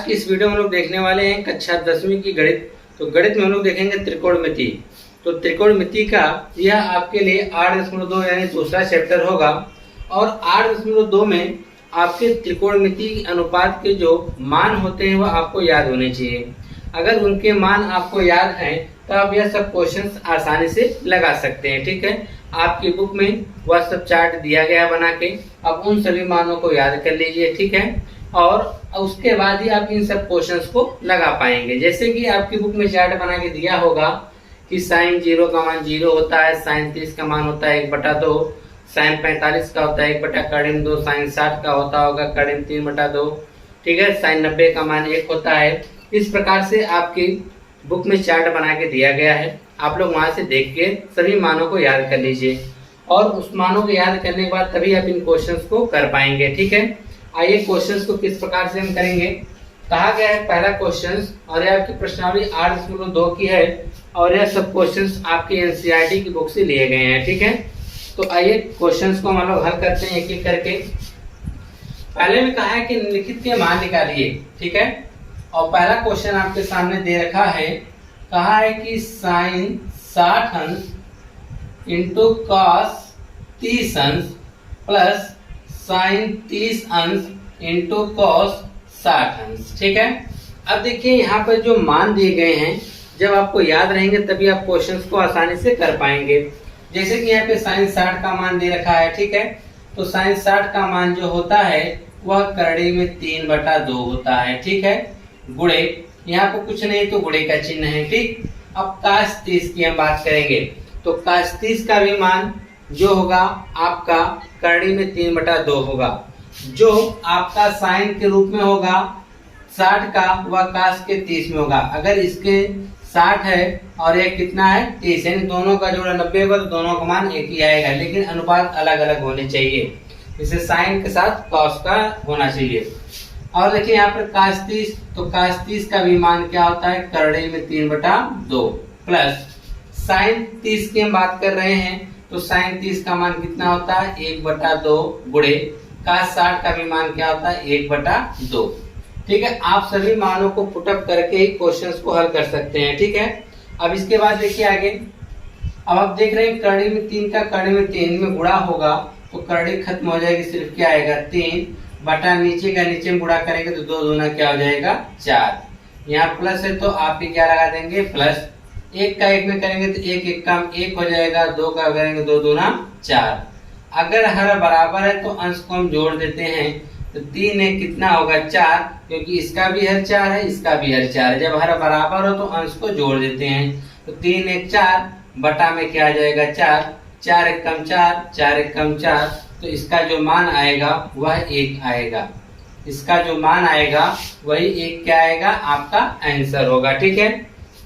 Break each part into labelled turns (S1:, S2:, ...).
S1: की इस वीडियो में हम लोग देखने वाले हैं कक्षा 10वीं की गणित। तो गणित में हम लोग देखेंगे त्रिकोणमिति। तो त्रिकोणमिति का यह आपके लिए 8.2 यानी दूसरा चैप्टर होगा और 8.2 में आपके त्रिकोणमिति अनुपात के जो मान होते हैं वह आपको याद होने चाहिए। अगर उनके मान आपको याद हैं तो आप यह सब क्वेश्चंस आसानी से लगा सकते हैं। ठीक है, आपकी बुक में वह सब चार्ट दिया गया है बना के, आप उन सभी मानों को याद कर लीजिए। ठीक है, और उसके बाद ही आप इन सब क्वेश्चंस को लगा पाएंगे। जैसे कि आपकी बुक में चार्ट बना के दिया होगा कि साइन 0 का मान 0 होता है, साइन 30 का मान होता है 1/2, साइन 45 का होता है 1/2, साइन 60 का होता होगा 3/2। ठीक है, साइन 90 का मान 1 होता है। इस प्रकार से आपकी बुक में चार्ट बना के दिया गया है, आप लोग वहां से देख के सभी मानों को याद कर लीजिए और उस मानों को याद करने के बाद तभी आप इन क्वेश्चंस को कर पाएंगे। ठीक है, आइए क्वेश्चंस को किस प्रकार से हम करेंगे। कहा गया है पहला क्वेश्चन और यह आपकी प्रश्नावली 8.2 की है और यह सब क्वेश्चंस आपके एनसीईआरटी की बुक से लिए गए हैं। ठीक है, तो आइए क्वेश्चंस को हम लोग हल करते हैं एक एक करके। पहले में कहा है कि निम्नलिखित के मान निकालिए। ठीक है, और पहला क्वेश्चन आपके सामने दे रखा है, कहा है कि साइन 60 अंश इंटू कॉस 30 अंश प्लस साइन 30 अंश इंटू कॉस 60 अंश। ठीक है, अब देखिए यहाँ पर जो मान दिए गए हैं जब आपको याद रहेंगे तभी आप क्वेश्चंस को आसानी से कर पाएंगे। जैसे कि यहाँ पे साइन 60 का मान दे रखा है। ठीक है, तो साइन 60 का मान जो होता है वह करड़ी में 3/2 होता है। ठीक है, गुणे यहाँ पर कुछ नहीं तो गुणे का चिन्ह है। ठीक, अब काश 30 की हम बात करेंगे तो काश 30 का भी मान जो होगा आपका करड़ी में 3/2 होगा। जो आपका साइन के रूप में होगा 60 का वह काश के 30 में होगा। अगर इसके 60 है और यह कितना है 30, यानी दोनों का जोड़ा 90 होगा तो दोनों का मान एक ही आएगा, लेकिन अनुपात अलग अलग होने चाहिए। जैसे साइन के साथ कॉस का होना चाहिए। और देखिए यहाँ पर काश 30, तो काश 30 का भी मान क्या होता है करड़ी में 3/2 प्लस साइन 30 की हम बात कर रहे हैं तो साइन 30 का मान कितना होता है 1/2 गुणे काश 60 का भी मान क्या होता है 1/2। ठीक है, आप सभी मानों को पुटअप करके ही क्वेश्चंस को हल कर सकते हैं। ठीक है, अब इसके बाद देखिए आगे। अब आप देख रहे हैं करड़ी में 3 का करड़ी में 3 में गुणा होगा तो करड़ी खत्म हो जाएगी, सिर्फ क्या आएगा 3 बटा नीचे का नीचे में गुणा करेंगे तो 2 दूना क्या हो जाएगा 4। यहाँ प्लस है तो आप भी क्या लगा देंगे प्लस। 1 का 1 में करेंगे तो 1 1 का 1 हो जाएगा, 2 का करेंगे 2 दूना 4। अगर हर बराबर है तो अंश को हम जोड़ देते हैं तो 3 1 कितना होगा 4, क्योंकि इसका भी हर 4 है इसका भी हर 4 है। जब हर बराबर हो तो अंश को जोड़ देते हैं तो 3 1 4 बटा में क्या आ जाएगा 4, 4 1 कम 4, 4 1 कम 4, तो इसका जो मान आएगा वह 1 आएगा। इसका जो मान आएगा वही 1 क्या आएगा आपका आंसर होगा। ठीक है,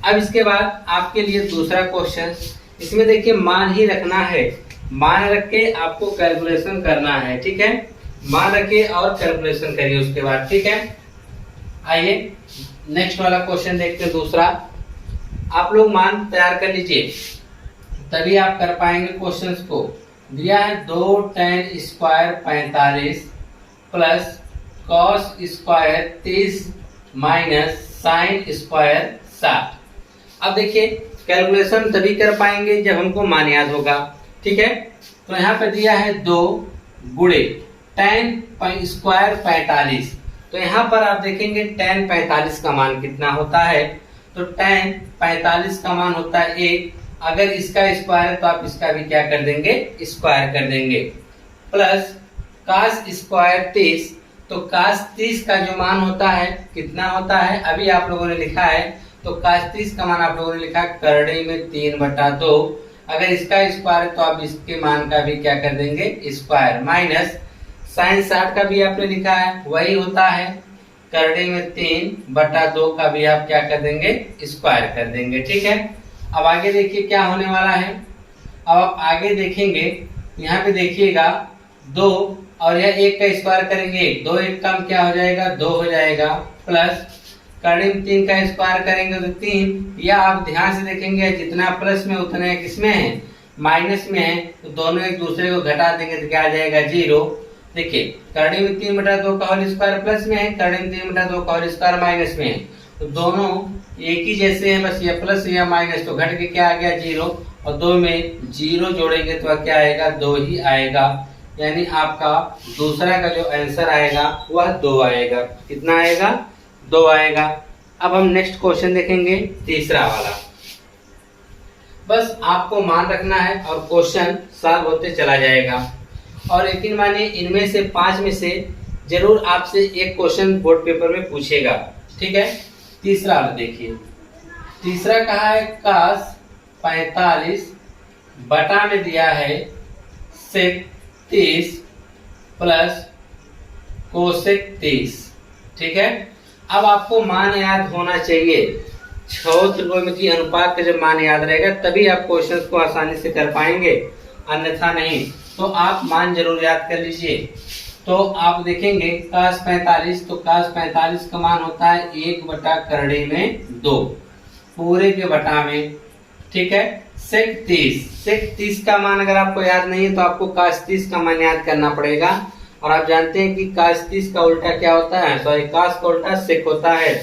S1: अब इसके बाद आपके लिए दूसरा क्वेश्चन, इसमें देखिए मान ही रखना है, मान रख के आपको कैलकुलेशन करना है। ठीक है, मान रखे और कैलकुलेशन करिए उसके बाद। ठीक है, आइए नेक्स्ट वाला क्वेश्चन देखते हैं दूसरा। आप लोग मान तैयार कर लीजिए तभी आप कर पाएंगे क्वेश्चंस को। दिया है 2 tan square 45 plus cos square 30 minus sine square 60। अब देखिए कैलकुलेशन तभी कर पाएंगे जब हमको मान याद होगा। ठीक है, तो यहाँ पे दिया है 2 गुणे tan स्क्वायर 45, तो यहाँ पर आप देखेंगे tan 45 का मान कितना होता है, तो tan 45 का मान होता है 1। अगर इसका स्क्वायर है तो आप इसका भी क्या कर देंगे स्क्वायर कर देंगे, प्लस काश स्क्वायर 30, तो काश 30 का जो मान होता है कितना होता है अभी आप लोगों ने लिखा है, तो काश 30 का मान आप लोगों ने लिखा करड़ी में 3/2। अगर इसका स्क्वायर है तो आप इसके मान का भी क्या कर देंगे स्क्वायर, माइनस साइन 60 का भी आपने लिखा है वही होता है करड़ी में 3/2 का भी आप क्या कर देंगे स्क्वायर कर देंगे। ठीक है, अब आगे देखिए क्या होने वाला है। अब आप आगे देखेंगे यहाँ पे देखिएगा 2 और यह 1 का स्क्वायर करेंगे 2 1 कम क्या हो जाएगा 2 हो जाएगा, प्लस करड़ी में 3 का स्क्वायर करेंगे तो 3। या आप ध्यान से देखेंगे जितना प्लस में उतना किसमें है माइनस में है, तो दोनों एक दूसरे को घटा देंगे तो क्या आ जाएगा 0। देखिए करड़ी में 3/2 का होल स्क्वायर प्लस में है, करड़ी में 3/2 का होल स्क्वायर माइनस में है, तो दोनों एक ही जैसे हैं, बस ये प्लस या माइनस, तो घट के क्या आ गया 0, और 2 में 0 जोड़ेंगे तो क्या आएगा 2 ही आएगा, यानी आपका दूसरा का जो आंसर आएगा वह 2 आएगा। कितना आएगा 2 आएगा। अब हम नेक्स्ट क्वेश्चन देखेंगे तीसरा वाला। बस आपको मान रखना है और क्वेश्चन सॉल्व होते चला जाएगा। और यकीन मानिए इनमें से 5 में से जरूर आपसे एक क्वेश्चन बोर्ड पेपर में पूछेगा। ठीक है, तीसरा वाला देखिए। तीसरा कहा है cos 45 बटा में दिया है sec 30 प्लस कोसेक 30। ठीक है, अब आपको मान याद होना चाहिए। 6 त्रिकोणमितीय अनुपात का जब मान याद रहेगा तभी आप क्वेश्चंस को आसानी से कर पाएंगे, अन्यथा नहीं। तो आप मान जरूर याद कर लीजिए। तो आप देखेंगे cos 45, तो cos 45 का मान होता है 1 बटा करड़ी में 2 पूरे के बटा में। ठीक है, sec 30 का मान अगर आपको याद नहीं है तो आपको cos 30 का मान याद करना पड़ेगा। और आप जानते हैं कि cos 30 का उल्टा क्या होता है, सॉरी cos का उल्टा sec होता है।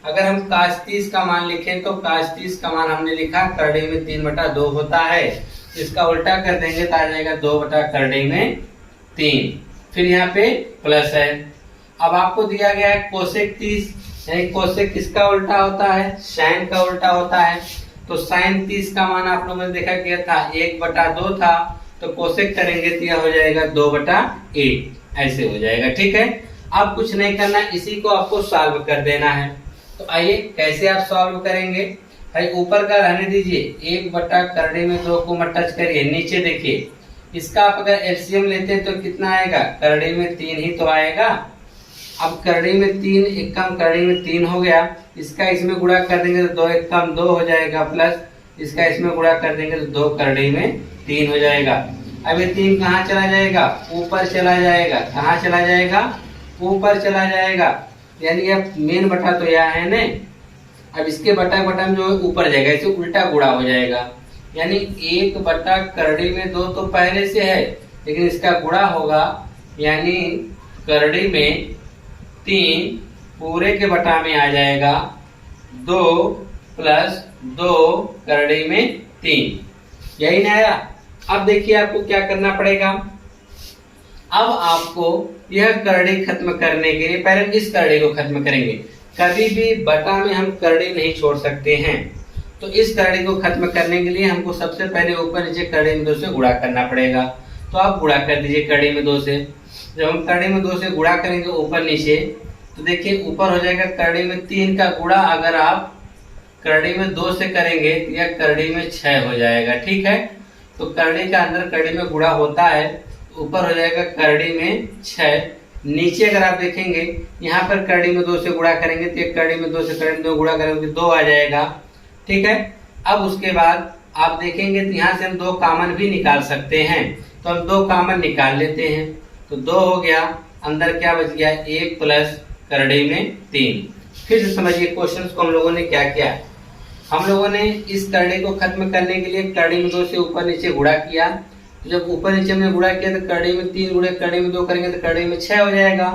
S1: अगर हम cos 30 का मान लिखें तो cos 30 का मान हमने लिखा करड़ी में 3/2 होता है, इसका उल्टा कर देंगे तो आ जाएगा 2 बटा करड़ी में 3, फिर यहाँ पे प्लस है। अब आपको दिया गया है कोसेक 30, यानी कोसेक किसका उल्टा होता है, साइन का उल्टा होता है। तो साइन 30 का मान आप लोगों ने देखा क्या था 1/2 था, तो कोसेक करेंगे तो यह हो जाएगा 2/8, ऐसे हो जाएगा। ठीक है, अब कुछ नहीं करना, इसी को आपको सॉल्व कर देना है। तो आइए कैसे आप सॉल्व करेंगे। भाई ऊपर का रहने दीजिए, 1 बटा करड़ी में 2 को मत टच करिए। नीचे देखिए, इसका आप अगर एलसीएम लेते हैं तो कितना आएगा, करड़ी में 3 ही तो आएगा। अब करड़ी में 3 एक कम करड़ी में 3 हो गया, इसका इसमें गुणा कर देंगे तो 2 एक कम 2 हो जाएगा, प्लस इसका इसमें गुणा कर देंगे तो 2 करड़ी में 3 हो जाएगा। अब ये 3 कहाँ चला जाएगा, ऊपर चला जाएगा। कहाँ चला जाएगा, ऊपर चला जाएगा, यानी अब मेन बटा तो यह है ना। अब इसके बटा बटा में जो ऊपर जाएगा, इसे उल्टा गुणा हो जाएगा, यानी 1 बटा करड़ी में 2 तो पहले से है, लेकिन इसका गुणा होगा, यानी करड़ी में 3 पूरे के बटा में आ जाएगा 2 प्लस 2 करड़ी में 3, यही ना आया। अब देखिए आपको क्या करना पड़ेगा। अब आपको यह करड़ी खत्म करने के लिए पहले इस करड़ी को खत्म करेंगे। कभी भी बटा में हम करड़ी नहीं छोड़ सकते हैं, तो इस करड़ी को खत्म करने के लिए हमको सबसे पहले ऊपर नीचे करड़ी में 2 से गुणा करना पड़ेगा। तो आप गुणा कर दीजिए करड़ी में 2 से। जब हम करड़ी में 2 से गुणा करेंगे ऊपर नीचे, तो देखिए ऊपर हो जाएगा करड़ी में 3 का गुणा अगर आप करड़ी में 2 से करेंगे तो यह करड़ी में 6 हो जाएगा। ठीक है, तो करड़ी का अंदर करड़ी में गुणा होता है, ऊपर हो जाएगा करड़ी में 6। नीचे अगर आप देखेंगे यहाँ पर करड़ी में 2 से गुणा करेंगे तो एक करड़ी में 2 से करड़ी में 2 गुणा करेंगे 2 आ जाएगा। ठीक है, अब उसके बाद आप देखेंगे तो यहाँ से हम 2 कॉमन भी निकाल सकते हैं, तो हम 2 कॉमन निकाल लेते हैं। तो 2 हो गया, अंदर क्या बच गया 1 प्लस करड़ी में 3। फिर से समझिए क्वेश्चन को हम लोगों ने क्या किया। हम लोगों ने इस करड़ी को खत्म करने के लिए करड़ी में 2 से ऊपर नीचे गुणा किया। तो जब ऊपर नीचे हमने गुणा किया तो करड़ी में 3 गुणे करड़ी में 2 करेंगे तो करड़ी में 6 हो जाएगा।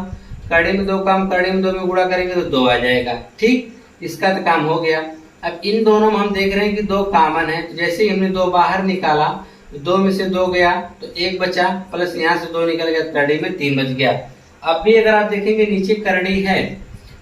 S1: करड़ी में 2 का हम करड़ी में 2 में गुणा करेंगे तो 2 आ जाएगा। ठीक, इसका तो काम हो गया। अब इन दोनों में हम देख रहे हैं कि 2 कॉमन है, जैसे ही हमने 2 बाहर निकाला, 2 में से 2 गया तो 1 बचा, प्लस यहाँ से 2 निकल गया, करड़ी में 3 बच गया। अब भी अगर आप देखेंगे नीचे करड़ी है,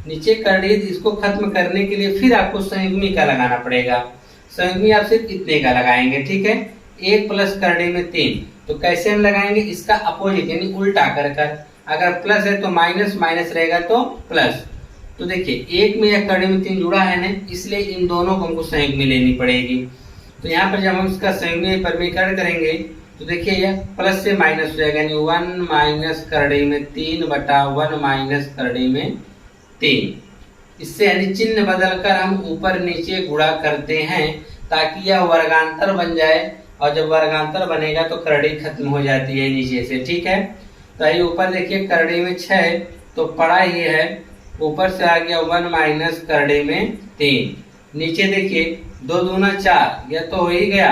S1: नीचे करड़ी, इसको खत्म करने के लिए फिर आपको संयुग्मी का लगाना पड़ेगा। संयुग्मी आप सिर्फ इतने का लगाएंगे। ठीक है, 1 प्लस करड़ी में 3, तो कैसे हम लगाएंगे, इसका अपोजिट यानी उल्टा कर कर। अगर प्लस है तो माइनस, माइनस रहेगा तो प्लस। तो देखिए 1 में यह करड़ी में 3 जुड़ा है ना, इसलिए इन दोनों को हमको संयुग्मी लेनी पड़ेगी। तो यहाँ पर जब हम इसका संयुग्मी परिमीकरण करेंगे तो देखिए यह प्लस से माइनस हो जाएगा, यानी 1 माइनस करड़ी में 3 बटा 1 माइनस करड़ी में 3। इससे यानी चिन्ह बदलकर हम ऊपर नीचे गुणा करते हैं ताकि यह वर्गांतर बन जाए, और जब वर्गांतर बनेगा तो करड़ी खत्म हो जाती है नीचे से। ठीक है, तो ये ऊपर देखिए करड़ी में 6 तो पड़ा ही है, ऊपर से आ गया 1 माइनस करड़ी में 3। नीचे देखिए 2 दूना 4, यह तो हो ही गया।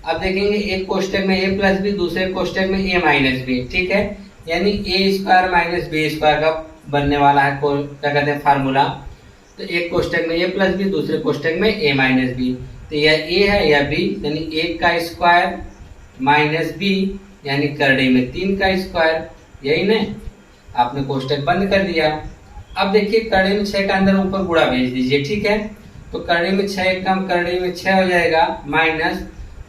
S1: अब देखेंगे एक कोष्टक में a प्लस बी, दूसरे कोष्टक में a माइनस बी। ठीक है, यानी ए स्क्वायर माइनस बी स्क्वायर का बनने वाला है क्या कहते हैं फार्मूला। तो एक कोष्टक में ए प्लस बी, दूसरे कोष्टक में ए माइनस बी। तो यह ए है या बी, यानी 1 का स्क्वायर माइनस बी यानी करड़ी में 3 का स्क्वायर, यही ना। आपने कोष्टक बंद कर दिया। अब देखिए करड़ी में 6 का अंदर ऊपर गुणा भेज दीजिए, ठीक है। तो करड़ी में 6 कम करड़ी में 6 हो जाएगा, माइनस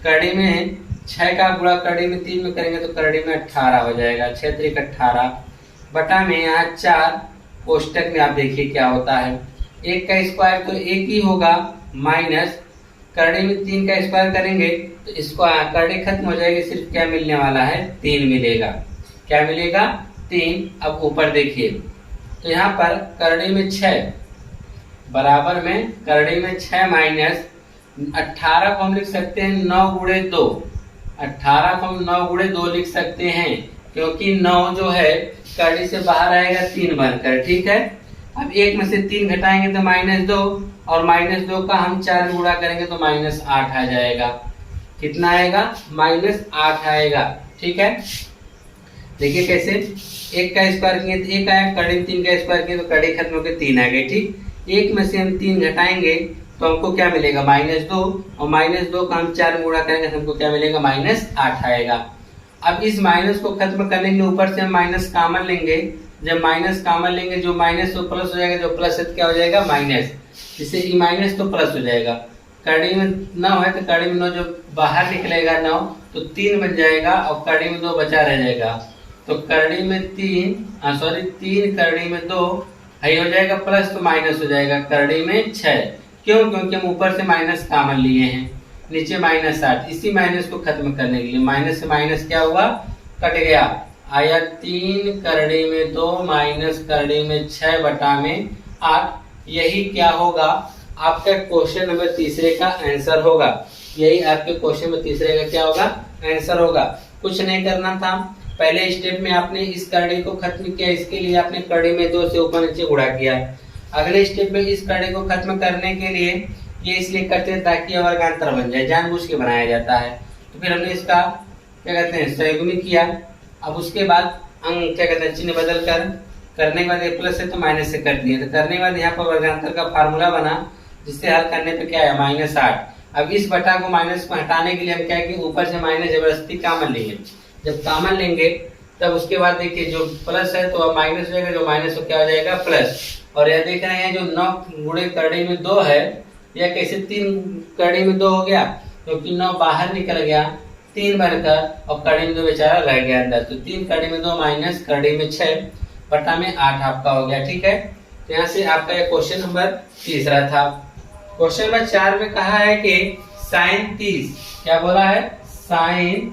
S1: करड़ी में 6 का गुणा करड़ी में 3 में करेंगे तो करड़ी में 18 हो जाएगा, 6 3 18 बटा में यहाँ 4 कोष्टक में आप देखिए क्या होता है। 1 का स्क्वायर तो 1 ही होगा, माइनस करड़ी में 3 का स्क्वायर करेंगे तो इसको करड़ी खत्म हो जाएगी, सिर्फ क्या मिलने वाला है 3 मिलेगा। क्या मिलेगा 3। अब ऊपर देखिए तो यहाँ पर करड़ी में 6 बराबर में करड़ी में 6 माइनस 18 को हम लिख सकते हैं 9 गुणे 2। 18 को हम 9 गुणे 2 लिख सकते हैं, क्योंकि 9 जो है करड़ी से बाहर आएगा 3 बनकर, ठीक है। अब 1 में से 3 घटाएंगे तो -2 और -2 का हम 4 में गुणा करेंगे तो -8 आ जाएगा। कितना आएगा -8 आएगा, ठीक है। देखिए कैसे 1 का स्क्वायर किए तो 1 आया, करड़ी में 3 का स्क्वायर किए तो करड़ी खत्म होकर 3 आ गई, ठीक। 1 में से हम 3 घटाएंगे तो हमको क्या मिलेगा -2 और -2 का हम 4 में गुणा करेंगे तो हमको क्या मिलेगा -8 आएगा। अब इस माइनस को खत्म करने के लिए ऊपर से हम माइनस कॉमन लेंगे। जब माइनस कॉमन लेंगे जो माइनस तो प्लस हो जाएगा, जो प्लस है तो क्या हो जाएगा माइनस, इससे ई माइनस तो प्लस हो जाएगा। करड़ी में 9 है तो करड़ी में 9 जो बाहर निकलेगा 9 तो 3 बच जाएगा और करड़ी में 2 बचा रह जाएगा। तो करड़ी में 3 करड़ी में 2 है हो जाएगा प्लस तो माइनस हो जाएगा करड़ी में 6। क्यों? क्योंकि हम ऊपर से माइनस कॉमन लिए हैं, नीचे -8। इसी माइनस को खत्म करने के लिए माइनस से माइनस क्या हुआ कट गया, आया 3 करड़ी में 2 माइनस करड़ी में 6 बटा में 8। यही क्या होगा आपका क्वेश्चन नंबर तीसरे का आंसर होगा। यही आपके क्वेश्चन नंबर तीसरे का क्या होगा आंसर होगा। कुछ नहीं करना था, पहले स्टेप में आपने इस करड़ी को खत्म किया, इसके लिए आपने करड़ी में 2 से ऊपर नीचे गुणा किया। अगले स्टेप में इस करड़ी को खत्म करने के लिए ये इसलिए करते हैं ताकि वर्गांतर बन जाए, जानबूझ के बनाया जाता है। तो फिर हमने इसका क्या कहते हैं संयुग्मी किया। अब उसके बाद अंक क्या कहते हैं चिन्ह बदल कर करने के बाद ये प्लस है तो माइनस से कर दिए, तो करने के बाद यहाँ पर वर्गांतर का फार्मूला बना, जिससे हल करने पे क्या है -8। अब इस बटा को माइनस को हटाने के लिए हम क्या है कि ऊपर से माइनस जबरदस्ती कॉमन लेंगे। जब कॉमन लेंगे तब उसके बाद देखिए जो प्लस है तो अब माइनस हो जाएगा, जो माइनस हो क्या हो जाएगा प्लस। और यह देख रहे हैं जो 9 गुणे करड़ी में 2 है, यह कैसे 3 करड़ी में 2 हो गया, क्योंकि 9 बाहर निकल गया 3 बनकर और करड़ी में 2 बेचारा रह गया अंदर। तो 3 करड़ी में 2 माइनस करड़ी में 6 बटा में 8 आपका हो गया, ठीक है। तो यहाँ से आपका यह क्वेश्चन नंबर तीसरा था। क्वेश्चन नंबर 4 में कहा है कि sin 30 क्या बोला है sin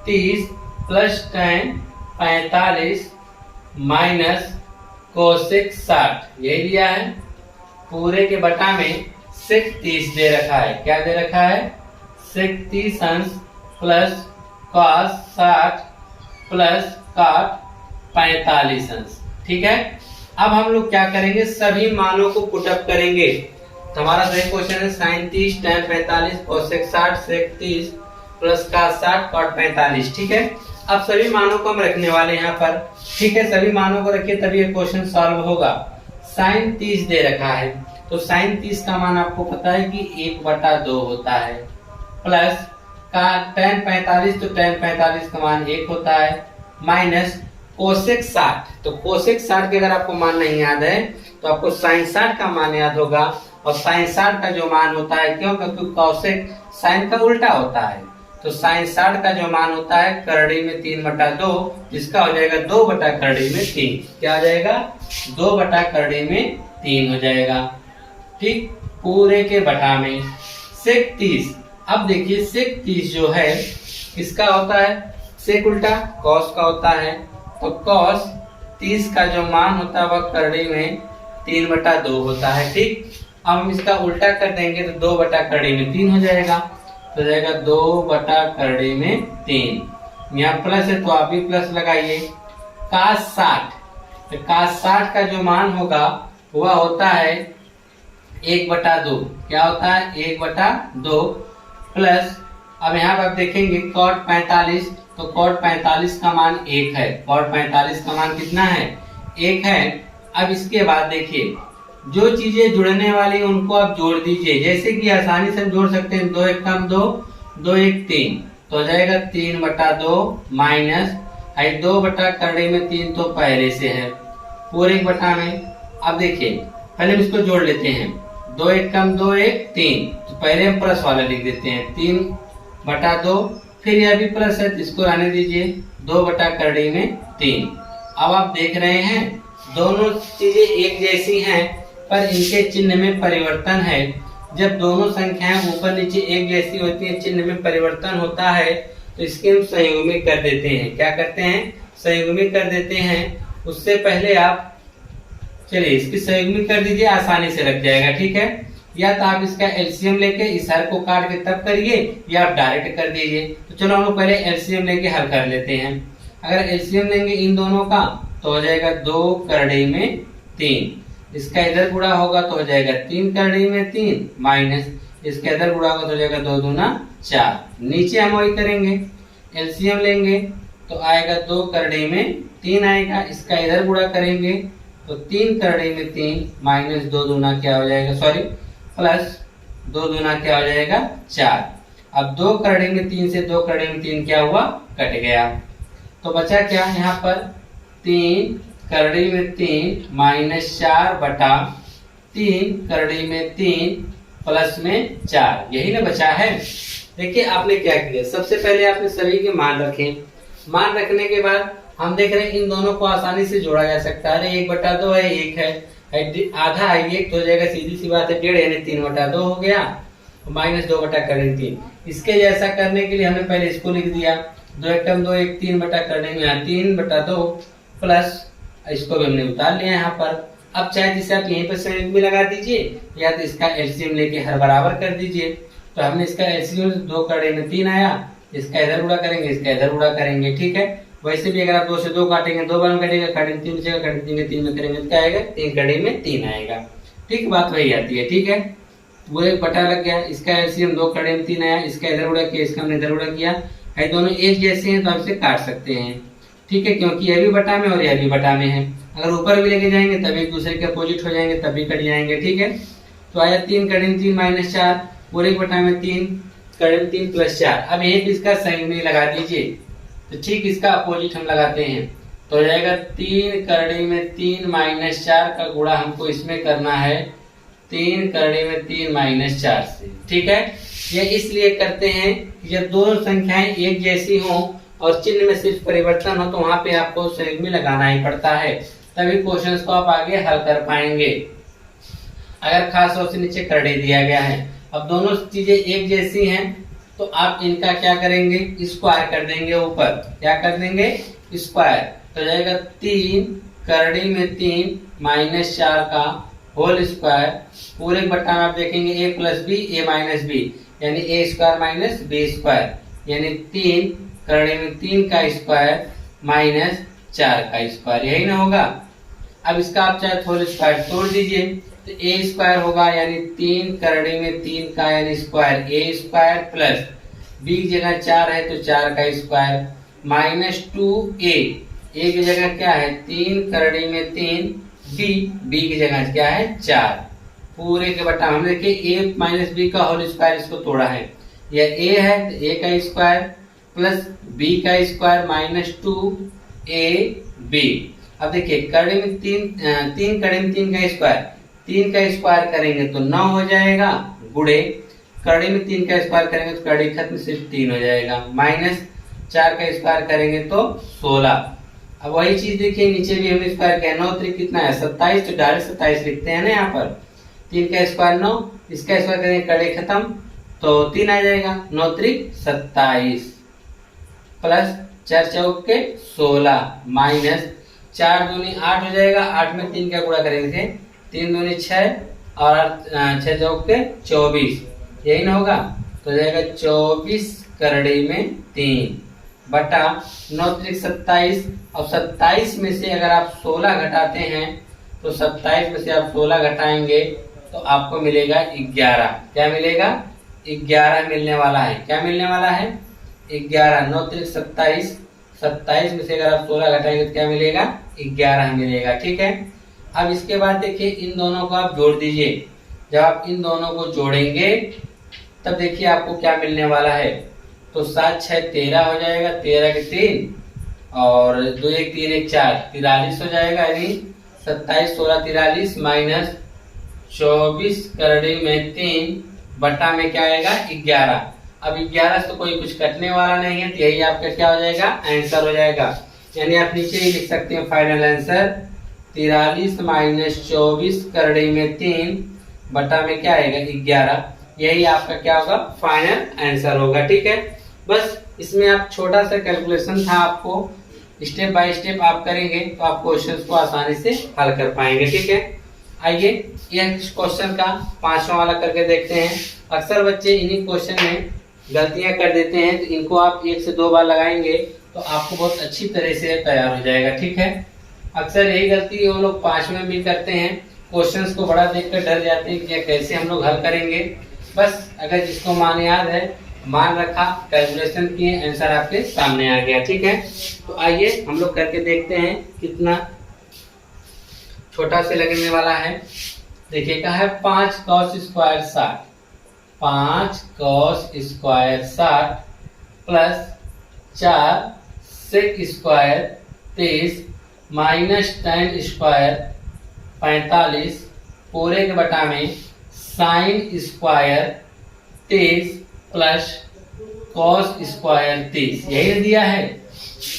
S1: 30 plus tan 45 minus cosec 60 यही दिया है। पूरे के बटा में sec 30 दे रखा है। क्या दे रखा है sec 30 अंश प्लस cos 60 प्लस cot 45 अंश, ठीक है। अब हम लोग क्या करेंगे सभी मानों को पुटअप करेंगे। तो हमारा सही क्वेश्चन है sin 30 tan 45 cosec 60 sec 30 plus cos 60 cot 45, ठीक है। अब सभी मानों को हम रखने वाले यहाँ पर, ठीक है। सभी मानों को रखिए तभी ये क्वेश्चन सॉल्व होगा। sin 30 दे रखा है तो sin 30 का मान आपको पता है कि 1/2 होता है, प्लस का tan 45 तो tan 45 का मान 1 होता है, माइनस कोसेक 60। तो कोसेक 60 के अगर आपको मान नहीं याद है तो आपको sin 60 का मान याद होगा। और sin 60 का जो मान होता है, क्यों? क्योंकि कोसेक sin का उल्टा होता है। तो sin 60 का जो मान होता है करड़ी में 3/2, जिसका हो जाएगा 2 बटा करड़ी में 3। क्या हो जाएगा 2 बटा करड़ी में 3 हो जाएगा, ठीक। पूरे के बटा में sec 30। अब देखिए sec 30 जो है किसका होता है, sec उल्टा cos का होता है। तो cos 30 का जो मान होता है वह करड़ी में 3/2 होता है, ठीक। अब हम इसका उल्टा कर देंगे तो 2 बटा करड़ी में 3 हो जाएगा। तो जाएगा 2 बटा करड़ी में 3। यहाँ प्लस है तो आप भी प्लस लगाइए। cos 60 तो cos 60 का जो मान होगा वह होता है 1/2। क्या होता है 1/2 प्लस अब यहाँ पर आप देखेंगे cot 45 तो कॉट 45 का मान 1 है। कॉट 45 का मान कितना है? 1 है। अब इसके बाद देखिए, जो चीजें जुड़ने वाली उनको आप जोड़ दीजिए। जैसे कि आसानी से हम जोड़ सकते हैं, 2 1 कम 2, 2 1 3, तो हो जाएगा 3/2 माइनस 2 बटा करड़े में 3 तो पहले से है, पूरे 1 बटा में। अब देखिए पहले हम इसको जोड़ लेते हैं, 2 1 कम 2 1 3, तो पहले हम प्लस वाला लिख देते हैं, 3/2, फिर यह भी प्लस है तो इसको रहने दीजिए, 2 बटा करड़ी में 3। अब आप देख रहे हैं दोनों चीजें एक जैसी हैं, पर इनके चिन्ह में परिवर्तन है। जब दोनों संख्याएं ऊपर नीचे एक जैसी होती हैं, चिन्ह में परिवर्तन होता है, तो इसके हम संयुग्मी कर देते हैं। क्या करते हैं? संयुग्मी कर देते हैं। उससे पहले आप चलिए इसकी संयुग्मी कर दीजिए, आसानी से लग जाएगा, ठीक है। या तो आप इसका एलसीएम लेके इस हर को काट के तब करिए, या आप डायरेक्ट कर दीजिए। तो चलो हम लोग पहले एलसीएम लेके हल कर लेते हैं। अगर एलसीएम लेंगे इन दोनों का तो हो जाएगा 2 करड़ी में 3, इसका इधर गुणा होगा तो हो जाएगा 3 करड़ी में 3 माइनस इसका इधर गुणा होगा तो हो जाएगा 2 दूना 4। नीचे हम वही करेंगे, एलसीएम लेंगे तो आएगा 2 करड़ी में 3 आएगा, इसका इधर गुणा करेंगे तो 3 करड़ी में 3 माइनस 2 दूना क्या हो जाएगा, सॉरी प्लस 2 दूना क्या हो जाएगा 4। अब 2 करड़ी में 3 से 2 करड़ी में 3 क्या हुआ? कट गया। तो बचा क्या यहाँ पर? 3 करड़ी में 3 माइनस 4 बटा 3 करड़ी में 3 प्लस में 4, यही ना बचा है। देखिए आपने क्या किया, सबसे पहले आपने सभी के मान रखे। मान रखने के बाद हम देख रहे हैं इन दोनों को आसानी से जोड़ा जा सकता है। 1/2 है, 1 है, आधा है 1 तो हो जाएगा, सीधी सी बात है 1.5 यानी 3/2 हो गया, माइनस 2 बटा करने 3। इसके जैसा करने के लिए हमने पहले इसको लिख दिया, 2 1 कम 2 1 3 बटा करने में 3/2 प्लस इसको भी हमने उतार लिया यहाँ पर। अब चाहे जिसे आप यहीं पर संयुग्मी लगा दीजिए या तो इसका एलसीएम लेके हर बराबर कर दीजिए। तो हमने इसका एलसीएम 2 करड़े में 3 आया, इसका इधर गुणा करेंगे, इसका इधर गुणा करेंगे, ठीक है। वैसे भी अगर आप 2 से 2 काटेंगे 2 बार में कटेगा, करड़े में 3 बचेगा, करड़े में 3 के 3 में करेंगे तो क्या आएगा? 3 करड़े में 3 आएगा, ठीक। बात वही आती है, ठीक है। वो एक बटा लग गया, इसका एलसीएम 2 करड़े में 3 आया, इसका इधर गुणा किया, इसका हमने इधर गुणा किया है। दोनों एक जैसे हैं तो आप इसे काट सकते हैं, ठीक है, क्योंकि यह भी बटा में और यह भी बटा में है। अगर ऊपर भी लेके जाएंगे तब एक दूसरे के अपोजिट हो जाएंगे, तब भी कट जाएंगे, ठीक है। तो आया 3 करड़े में 3 माइनस 4 और 1 बटा में 3 करड़े में 3 प्लस 4। अब यहीं पे इसका संयुग्मी लगा दीजिए, तो ठीक इसका अपोजिट हम लगाते हैं तो हो जाएगा 3 करड़ी में 3 माइनस 4 का गुणा हमको इसमें करना है 3 करड़ी में 3 माइनस 4 से, ठीक है। यह इसलिए करते हैं कि जब दोनों संख्याएं एक जैसी हों और चिन्ह में सिर्फ परिवर्तन हो तो वहां पे आपको संयुग्मी लगाना ही पड़ता है, तभी क्वेश्चंस को आप आगे हल कर पाएंगे। अगर खास तौर से नीचे करड़ी दिया गया है, अब दोनों चीजें एक जैसी हैं तो आप इनका क्या करेंगे? स्क्वायर कर देंगे ऊपर। क्या कर देंगे? स्क्वायर। तो जाएगा 3 करड़ी में 3 माइनस 4 का होल स्क्वायर, पूरे बट्टा में आप देखेंगे a plus b a minus b यानी a square minus b square, यानी 3 करड़ी में 3 का स्क्वायर माइनस 4 का स्क्वायर, यही ना होगा। अब इसका आप चाहे होल स्क्वायर तोड़ दीजिए तो a स्क्वायर होगा, यानी 3 करड़ी में 3 का यानी square a square plus b की जगह 4 है तो 4 का स्क्वायर माइनस 2a, a की जगह क्या है 3 करड़ी में 3 b की जगह क्या है 4, पूरे के बटा हमने देखिए a माइनस b का होल स्क्वायर इसको तोड़ा है, यह a है तो a का स्क्वायर प्लस b का स्क्वायर माइनस 2ab। अब देखिए करड़ी में 3 करड़ी में 3 का स्क्वायर, 3 का स्क्वायर करेंगे तो 9 हो जाएगा, गुणे करड़ी में 3 का स्क्वायर करेंगे तो करड़ी खत्म सिर्फ 3 हो जाएगा, माइनस 4 का स्क्वायर करेंगे तो 16। अब वही चीज देखिए नीचे भी हमने स्क्वायर किया, 9 3 कितना है 27, तो डायरेक्ट 27 लिखते हैं ना यहाँ पर। 3 का स्क्वायर 9, इसका स्क्वायर करेंगे करड़ी खत्म तो 3 आ जाएगा, 9 3 27 प्लस 4 चौक के 16 माइनस 4 दूनी 8 हो जाएगा, 8 में 3 का गुणा करेंगे 3 दूनी 6 और 6 चौक के 24, यही ना होगा। तो जाएगा 24 करड़ी में 3 बटा 9 3 27। अब 27 में से अगर आप 16 घटाते हैं तो 27 में से आप 16 घटाएंगे तो आपको मिलेगा 11। क्या मिलेगा? 11 मिलने वाला है। क्या मिलने वाला है? 11, 9 3 27, 27 में से अगर आप 16 घटाएंगे तो क्या मिलेगा? 11 मिलेगा। ठीक है, अब इसके बाद देखिए इन दोनों को आप जोड़ दीजिए। जब आप इन दोनों को जोड़ेंगे तब देखिए आपको क्या मिलने वाला है। तो 7 6 13 हो जाएगा, 13 के 3 और 2 1 3 1 4, 43 हो जाएगा। यानी 27 16 43 माइनस 24 करड़ी में 3 बटा में क्या आएगा? 11। अब 11 से तो कोई कुछ कटने वाला नहीं है, तो यही आपका क्या हो जाएगा? आंसर हो जाएगा। यानी आप नीचे ही लिख सकते हैं फाइनल आंसर 43 माइनस 24 करड़ी में 3 बटा में क्या आएगा? 11। यही आपका क्या होगा? फाइनल आंसर होगा। ठीक है, बस इसमें आप छोटा सा कैलकुलेशन था, आपको स्टेप बाय स्टेप आप करेंगे तो आप क्वेश्चन को आसानी से हल कर पाएंगे। ठीक है, आइए यह क्वेश्चन का 5वां वाला करके देखते हैं। अक्सर बच्चे इन्हीं क्वेश्चन में गलतियां कर देते हैं, तो इनको आप 1 से 2 बार लगाएंगे तो आपको बहुत अच्छी तरह से तैयार हो जाएगा। ठीक है, अक्सर यही गलती हम लोग 5वें में भी करते हैं, क्वेश्चंस को बड़ा देखकर डर जाते हैं कि कैसे हम लोग हल करेंगे। बस अगर जिसको मान याद है, मान रखा, कैलकुलेशन किए, आंसर आपके सामने आ गया। ठीक है, तो आइए हम लोग करके देखते हैं कितना छोटा से लगने वाला है। देखिए कहा है 5 cos square 60, 5 cos square 60 plus 4 sec square 23 minus tan square 45 पूरे के बटा में sin square 23 plus cos square 30। यही दिया है,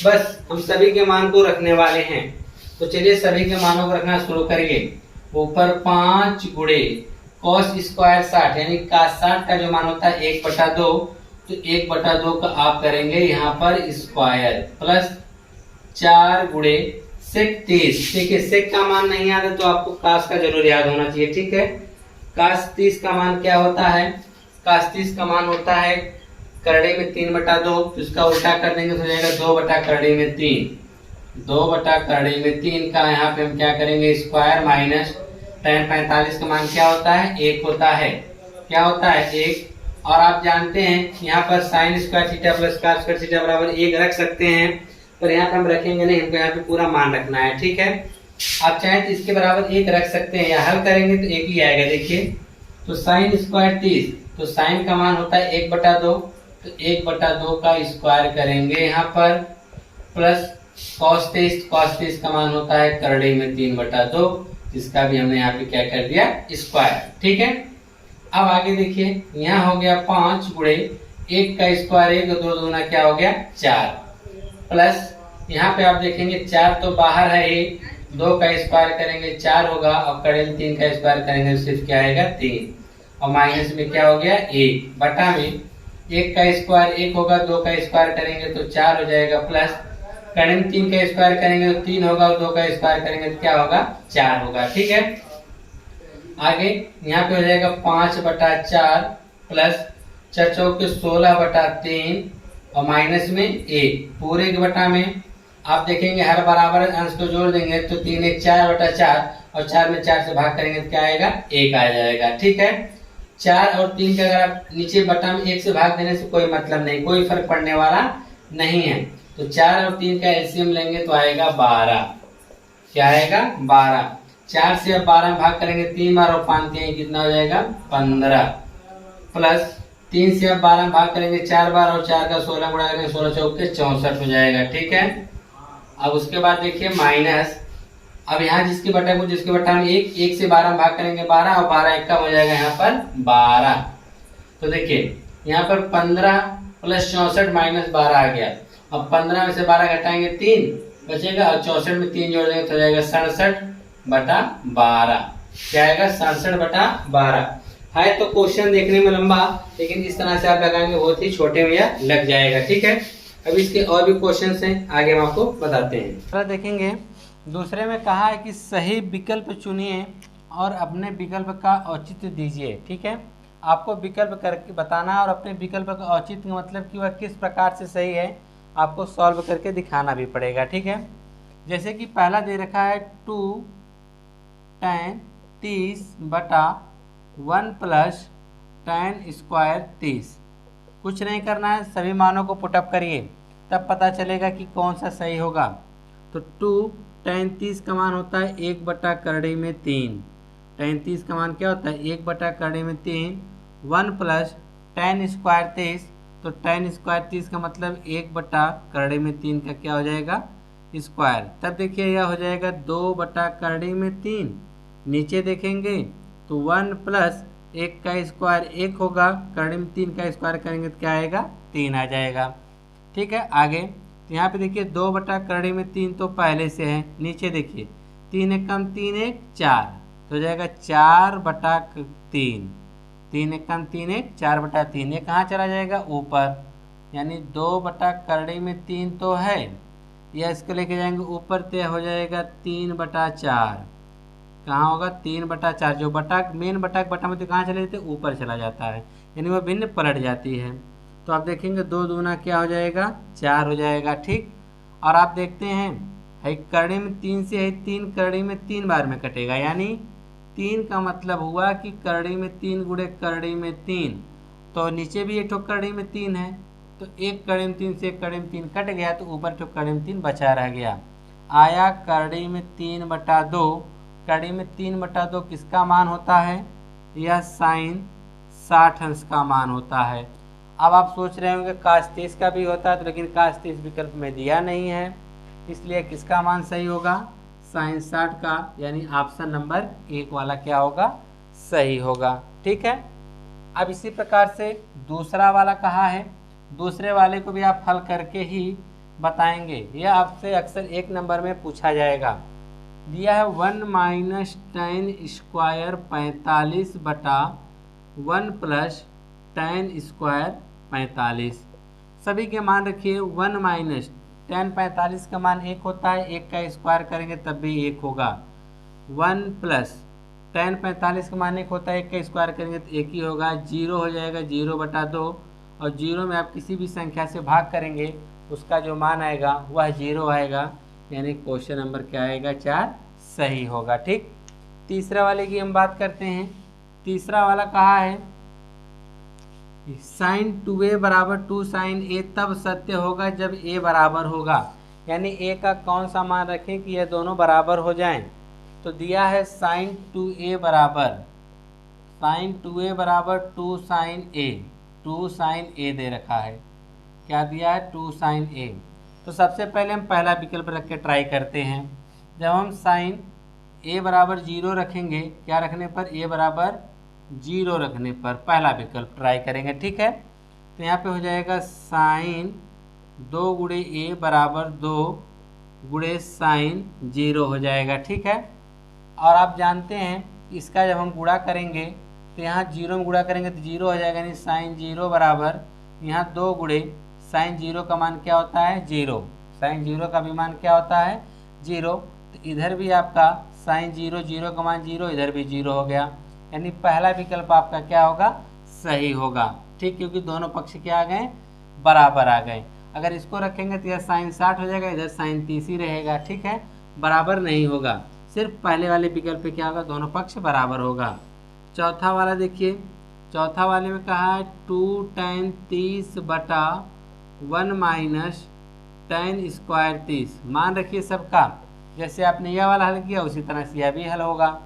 S1: बस हम सभी के मान को रखने वाले हैं। तो चलिए सभी के मानों को रखना शुरू करिए। ऊपर 5 गुणे cos स्क्वायर 60, यानी cos 60 का जो मान होता है 1/2, तो 1/2 का आप करेंगे यहाँ पर स्क्वायर प्लस 4 गुणे sec 30। देखिए sec का मान नहीं याद है तो आपको cos का जरूर याद होना चाहिए। ठीक है, cos 30 का मान क्या होता है? cos 30 का मान होता है करड़े में 3/2, तो इसका उल्टा कर देंगे तो हो जाएगा 2/करड़े में 3। 2/करड़े में 3 का यहाँ पे हम क्या करेंगे? स्क्वायर माइनस tan 45 का मान क्या होता है? 1 होता है। क्या होता है? 1। और आप जानते हैं यहाँ पर sin square theta plus cos square theta बराबर 1 रख सकते हैं, पर यहाँ पे हम रखेंगे नहीं, हमको यहाँ पे पूरा मान रखना है। ठीक है, आप चाहें तो इसके बराबर 1 रख सकते हैं, या हल करेंगे तो 1 ही आएगा। देखिए तो sin स्क्वायर 30, तो sin का मान होता है 1/2, तो 1/2 का स्क्वायर करेंगे यहाँ पर प्लस cos 30 का मान होता है करड़े में 3/2, इसका भी हमने यहाँ पे क्या कर दिया? स्क्वायर। ठीक है, अब आगे देखिए यहाँ हो गया 5 गुणे 1 का स्क्वायर 1, 2 दूना क्या हो गया? 4 प्लस यहाँ पे आप देखेंगे 4 तो बाहर है, 2 का स्क्वायर करेंगे 4 होगा, और करड़े में 3 का स्क्वायर करेंगे सिर्फ क्या आएगा? 3, और माइनस में क्या हो गया? 1 बटा में 1 का स्क्वायर 1 होगा, 2 का स्क्वायर करेंगे तो 4 हो जाएगा, प्लस करड़े में 3 का स्क्वायर करेंगे तो 3 होगा, और 2 का स्क्वायर करेंगे तो क्या होगा? 4 होगा। ठीक है, आगे यहाँ पे हो जाएगा 5/4 प्लस 4 चौके 16/3 और माइनस में 1 पूरे के बटा में आप देखेंगे हर बराबर अंश को जोड़ देंगे तो 3 1 4/4, और 4 में 4 से भाग करेंगे तो क्या आएगा? 1 आ जाएगा। ठीक है, 4 और 3 का अगर आप नीचे बटा में 1 से भाग देने से कोई मतलब नहीं, कोई फर्क पड़ने वाला नहीं है। तो 4 और 3 का एलसीएम लेंगे तो आएगा 12। क्या आएगा? 12। 4 से अब 12 में भाग करेंगे 3 बार और 5 3 कितना हो जाएगा? 15 प्लस 3 से अब 12 में भाग करेंगे 4 बार और 4 का 16 गुणा करेंगे 16 चौके 64 हो जाएगा। ठीक है, अब उसके बाद देखिए माइनस, अब यहाँ जिसके बटा को जिसके बटा में 1 से 12 में भाग करेंगे 12 और 12 1 का हो जाएगा यहाँ पर 12। तो देखिए यहाँ पर 15 प्लस 64 माइनस 12 आ गया। अब 15 में से 12 घटाएंगे 3 बचेगा, और 64 में 3 जोड़ देंगे तो हो जाएगा 67/12। क्या आएगा? 67/12। है तो क्वेश्चन देखने में लंबा, लेकिन इस तरह से आप लगाएंगे बहुत ही छोटे में यह लग जाएगा। ठीक है, अब इसके और भी क्वेश्चंस हैं, आगे हम आपको बताते हैं। थोड़ा देखेंगे दूसरे में कहा है कि सही विकल्प चुनिए और अपने विकल्प का औचित्य दीजिए। ठीक है, आपको विकल्प करके बताना और अपने विकल्प का औचित्य मतलब कि वह किस प्रकार से सही है आपको सॉल्व करके दिखाना भी पड़ेगा। ठीक है, जैसे कि पहला दे रखा है 2 tan 30/1 प्लस tan स्क्वायर 30, कुछ नहीं करना है, सभी मानों को पुटअप करिए, तब पता चलेगा कि कौन सा सही होगा। तो 2 tan 30 का मान होता है 1/3 में 3। tan 30 का मान क्या होता है 1/3 में 3। 1 प्लस tan स्क्वायर 30, तो tan स्क्वायर 30 का मतलब 1/3 में 3 का क्या हो जाएगा स्क्वायर। तब देखिए यह हो जाएगा 2/3 में 3। नीचे देखेंगे तो 1 प्लस 1 का स्क्वायर 1 होगा, करड़े में 3 का स्क्वायर करेंगे तो क्या आएगा 3 आ जाएगा। ठीक है, आगे तो यहाँ पे देखिए 2/3 में 3 तो पहले से है। नीचे देखिए 3 एक कम 3 एक 4, तो हो जाएगा 4/3। 3 एक कम 3 एक 4/3, ये कहाँ चला जाएगा ऊपर, यानी 2/3 में 3 तो है, या इसको लेके जाएंगे ऊपर तो हो जाएगा 3/4। कहाँ होगा 3/4, जो बटा मेन बटा में तो कहाँ चले जाते ऊपर चला जाता है, यानी वह भिन्न पलट जाती है। तो आप देखेंगे 2 दूना क्या हो जाएगा 4 हो जाएगा। ठीक, और आप देखते हैं है करड़ी में 3 से है 3, करड़ी में 3 बार में कटेगा, यानी 3 का मतलब हुआ कि करड़ी में 3 गुणे करड़ी में 3, तो नीचे भी एक ठो करड़ी में 3 है, तो एक करड़ी में 3 से एक करड़ी में 3 कट गया, तो ऊपर ठो करड़ी में 3 बचा रह गया। आया करड़ी में 3/2। करड़ी में 3/2 किसका मान होता है, यह साइन 60 अंश का मान होता है। अब आप सोच रहे होंगे cos 30 का भी होता है, तो लेकिन cos 30 विकल्प में दिया नहीं है, इसलिए किसका मान सही होगा साइन 60 का, यानी ऑप्शन नंबर 1 वाला क्या होगा सही होगा। ठीक है, अब इसी प्रकार से दूसरा वाला कहा है, दूसरे वाले को भी आप हल करके ही बताएंगे, यह आपसे अक्सर 1 नंबर में पूछा जाएगा। दिया है 1 minus tan square 45/1 plus tan square 45। सभी के मान रखिए 1 माइनस tan 45 का मान 1 होता है, 1 का स्क्वायर करेंगे तब भी 1 होगा। 1 प्लस tan 45 का मान 1 होता है, 1 का स्क्वायर करेंगे तो 1 ही होगा। 0 हो जाएगा 0/2, और 0 में आप किसी भी संख्या से भाग करेंगे उसका जो मान आएगा वह 0 आएगा, यानी क्वेश्चन नंबर क्या आएगा 4 सही होगा। ठीक, तीसरा वाले की हम बात करते हैं। तीसरा वाला कहा है साइन 2a बराबर 2 साइन a तब सत्य होगा जब a बराबर होगा, यानी a का कौन सा मान रखें कि ये दोनों बराबर हो जाएं। तो दिया है साइन 2a बराबर 2 साइन a, 2 साइन a दे रखा है, क्या दिया है 2 साइन a। तो सबसे पहले हम पहला विकल्प रख के ट्राई करते हैं। जब हम साइन a बराबर 0 रखेंगे, क्या रखने पर a बराबर 0 रखने पर पहला विकल्प ट्राई करेंगे। ठीक है, तो यहाँ पे हो जाएगा साइन 2 गुणे a बराबर 2 गुणे साइन 0 हो जाएगा। ठीक है, और आप जानते हैं इसका जब हम गुणा करेंगे तो यहाँ 0 में गुणा करेंगे तो 0 हो जाएगा, यानी साइन 0 बराबर यहाँ 2 गुणे साइन 0 का मान क्या होता है 0, साइन 0 का भी मान क्या होता है 0। तो इधर भी आपका साइन 0 का मान 0, इधर भी 0 हो गया, यानी पहला विकल्प आपका क्या होगा सही होगा। ठीक, क्योंकि दोनों पक्ष क्या आ गए बराबर आ गए। अगर इसको रखेंगे तो यह साइन 60 हो जाएगा, इधर साइन 30 ही रहेगा। ठीक है, बराबर नहीं होगा, सिर्फ पहले वाले विकल्प पे क्या होगा दोनों पक्ष बराबर होगा। चौथा वाला देखिए, चौथा वाले में कहा है 2 tan 30/1 माइनस tan स्क्वायर 30। मान रखिए सबका, जैसे आपने यह वाला हल किया उसी तरह से यह भी हल होगा।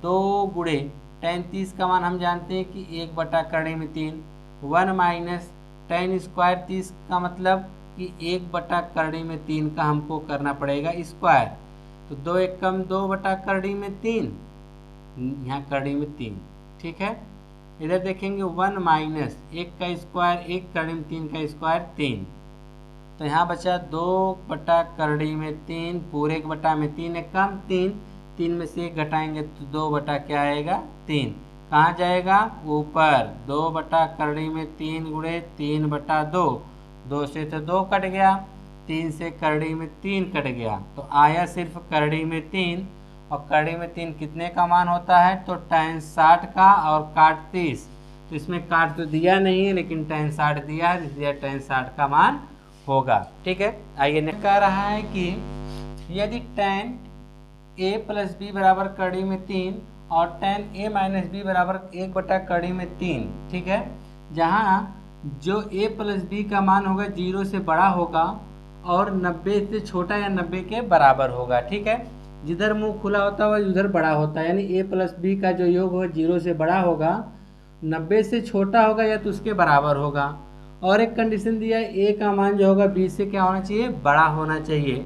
S1: 2 गुणे tan 30 का मान हम जानते हैं कि 1/3 में 3, 1 माइनस tan स्क्वायर 30 का मतलब कि 1/3 में 3 का हमको करना पड़ेगा स्क्वायर, तो 2 एक कम 2/3 में 3, यहाँ करड़ी में 3। ठीक है, इधर देखेंगे 1 माइनस 1 का स्क्वायर 1 करड़ी में 3 का स्क्वायर 3, तो यहाँ बचा 2/3 में 3, पूरे 1 में 3 एक कम 3, 3 में से 1 घटाएंगे तो 2 क्या आएगा 3, कहाँ जाएगा ऊपर। 2/3 में 3 गुणे 3/2, 2 से तो 2 कट गया, 3 से करड़ी में 3 कट गया, तो आया सिर्फ करड़ी में 3, और करड़ी में 3 कितने का मान होता है तो tan 60 का, और काट 30, तो इसमें काट तो दिया नहीं है लेकिन tan 60 दिया है, इसलिए tan 60 का मान होगा। ठीक है, आइए नेक्स्ट कह रहा है कि यदि tan a प्लस b बराबर करड़ी में 3 और tan a माइनस b बराबर 1/3 में 3, ठीक है, जहाँ जो a प्लस बी का मान होगा 0 से बड़ा होगा और 90 से छोटा या 90 के बराबर होगा। ठीक है, जिधर मुंह खुला होता है उधर बड़ा होता है, यानी a प्लस बी का जो योग होगा 0 से बड़ा होगा, 90 से छोटा होगा या तो उसके बराबर होगा। और एक कंडीशन दिया है, a का मान जो होगा b से क्या होना चाहिए, बड़ा होना चाहिए।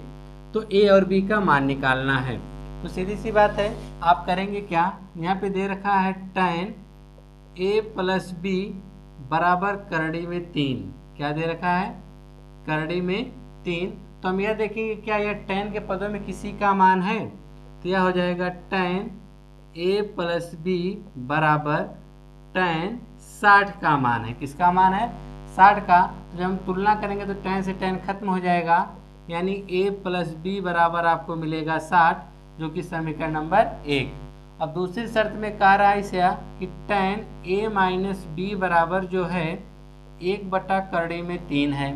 S1: तो a और b का मान निकालना है। तो सीधी सी बात है, आप करेंगे क्या, यहाँ पे दे रखा है tan a प्लस बी बराबर करड़ी में 3, क्या दे रखा है, करड़ी में 3। तो हम यह देखेंगे क्या यह tan के पदों में किसी का मान है, तो यह हो जाएगा tan a प्लस बी बराबर tan 60 का मान है। किसका मान है, 60 का। तो जब हम तुलना करेंगे तो tan से tan खत्म हो जाएगा, यानी a प्लस बी बराबर आपको मिलेगा 60, जो कि समीकरण नंबर 1। अब दूसरी शर्त में कह रहा है इसे कि tan a माइनस बी बराबर जो है 1/3 है।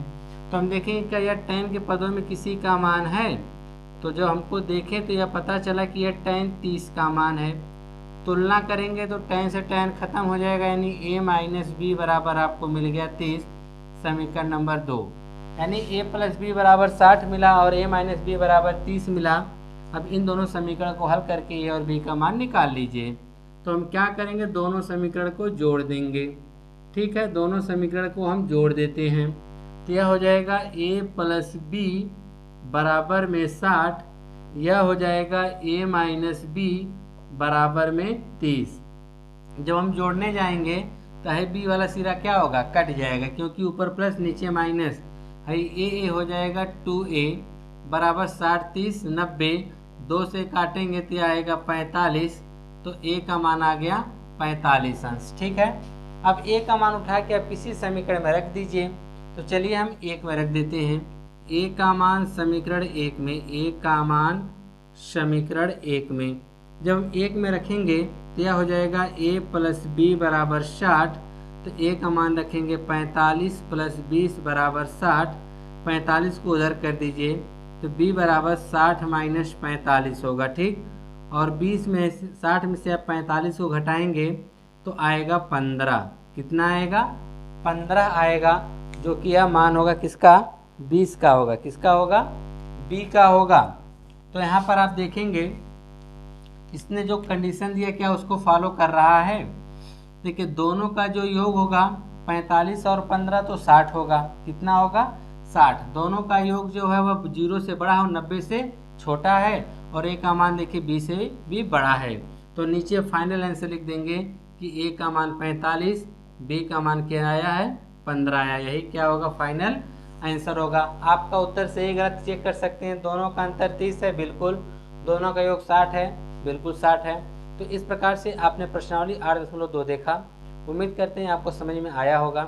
S1: तो हम देखेंगे क्या यह tan के पदों में किसी का मान है, तो जब हमको देखें तो यह पता चला कि यह tan 30 का मान है। तुलना करेंगे तो tan से tan खत्म हो जाएगा, यानी a माइनस बी बराबर आपको मिल गया 30, समीकरण नंबर 2। यानी a प्लस बी बराबर 60 मिला और a माइनस बी बराबर 30 मिला। अब इन दोनों समीकरण को हल करके a और b का मान निकाल लीजिए। तो हम क्या करेंगे, दोनों समीकरण को जोड़ देंगे। ठीक है, दोनों समीकरण को हम जोड़ देते हैं। तो यह हो जाएगा a प्लस बी बराबर में 60, यह हो जाएगा a माइनस बी बराबर में 30। जब हम जोड़ने जाएंगे तो है बी वाला सिरा क्या होगा, कट जाएगा, क्योंकि ऊपर प्लस नीचे माइनस है। ए हो जाएगा 2a बराबर 60 30 90, 2 से काटेंगे तो आएगा 45। तो a का मान आ गया 45 अंश। ठीक है, अब a का मान उठा के आप किसी समीकरण में रख दीजिए। तो चलिए हम 1 में रख देते हैं। a का मान समीकरण 1 में, a का मान समीकरण 1 में जब हम 1 में रखेंगे तो यह हो जाएगा a प्लस बी बराबर 60। तो a का मान रखेंगे 45 प्लस 20 बराबर 60, 45 को उधर कर दीजिए तो b बराबर 60 माइनस 45 होगा। ठीक, और 20 में 60 में से आप 45 को घटाएंगे तो आएगा 15। कितना आएगा, 15 आएगा, जो कि यह मान होगा किसका, 20 का होगा। किसका होगा, b का होगा। तो यहाँ पर आप देखेंगे इसने जो कंडीशन दिया क्या उसको फॉलो कर रहा है। देखिए दोनों का जो योग होगा 45 और 15 तो 60 होगा। कितना होगा, 60। दोनों का योग जो है वह 0 से बड़ा है, 90 से छोटा है, और a का मान देखिए b से भी बड़ा है। तो नीचे फाइनल आंसर लिख देंगे कि a का मान 45, b का मान क्या आया है, 15 आया। यही क्या होगा, फाइनल आंसर होगा। आपका उत्तर सही गलत चेक कर सकते हैं। दोनों का अंतर 30 है, बिल्कुल। दोनों का योग 60 है, बिल्कुल 60 है। तो इस प्रकार से आपने प्रश्नावली 8.2 देखा। उम्मीद करते हैं आपको समझ में आया होगा।